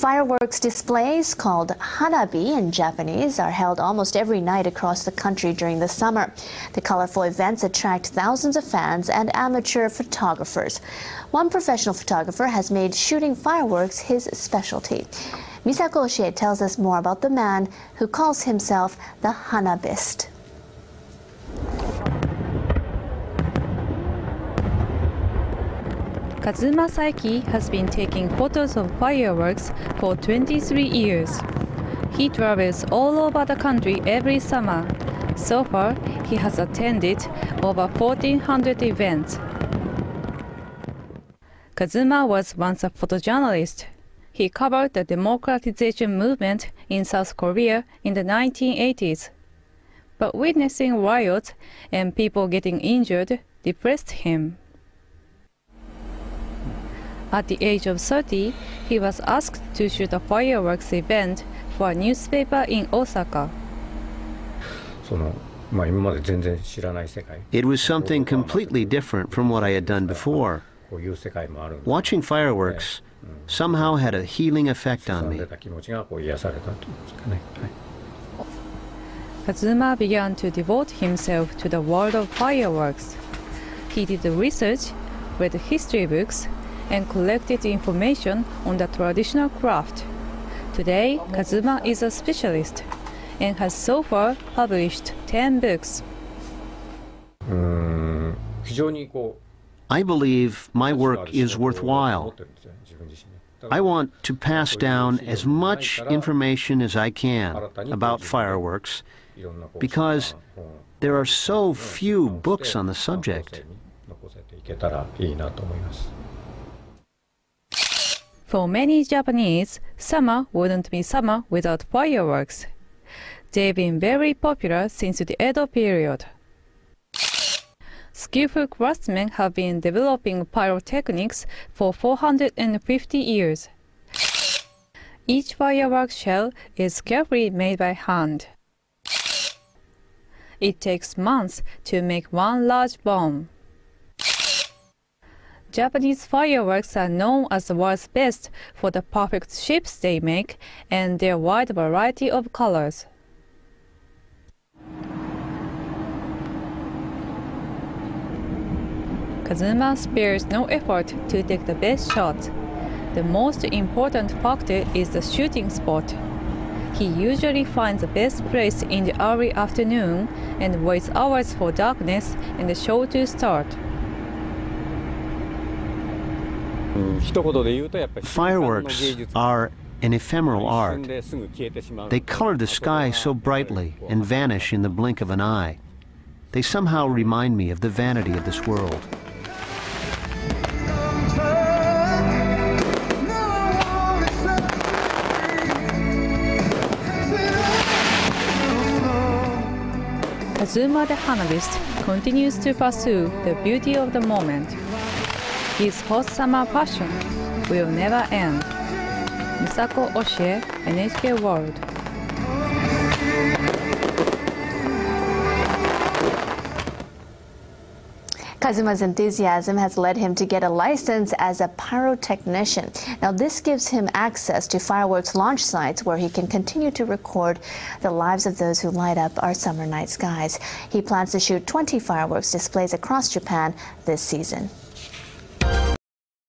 Fireworks displays, called hanabi in Japanese, are held almost every night across the country during the summer. The colorful events attract thousands of fans and amateur photographers. One professional photographer has made shooting fireworks his specialty. Misako Oshie tells us more about the man who calls himself the Hanabist. Kazuma Saeki has been taking photos of fireworks for 23 years. He travels all over the country every summer. So far, he has attended over 1,400 events. Kazuma was once a photojournalist. He covered the democratization movement in South Korea in the 1980s. But witnessing riots and people getting injured depressed him. At the age of 30, he was asked to shoot a fireworks event for a newspaper in Osaka. It was something completely different from what I had done before. Watching fireworks somehow had a healing effect on me. Kazuma began to devote himself to the world of fireworks. He did research, read history books, and collected information on the traditional craft. Today, Kazuma is a specialist and has so far published 10 books. I believe my work is worthwhile. I want to pass down as much information as I can about fireworks because there are so few books on the subject. For many Japanese, summer wouldn't be summer without fireworks. They've been very popular since the Edo period. Skillful craftsmen have been developing pyrotechnics for 450 years. Each firework shell is carefully made by hand. It takes months to make one large bomb. Japanese fireworks are known as the world's best for the perfect shapes they make and their wide variety of colors. Kazuma spares no effort to take the best shots. The most important factor is the shooting spot. He usually finds the best place in the early afternoon and waits hours for darkness and the show to start. Fireworks are an ephemeral art. They color the sky so brightly and vanish in the blink of an eye. They somehow remind me of the vanity of this world. Kazuma the Hanabist continues to pursue the beauty of the moment. His hot summer passion will never end. Misako Oshie, NHK World. Kazuma's enthusiasm has led him to get a license as a pyrotechnician. Now, this gives him access to fireworks launch sites where he can continue to record the lives of those who light up our summer night skies. He plans to shoot 20 fireworks displays across Japan this season.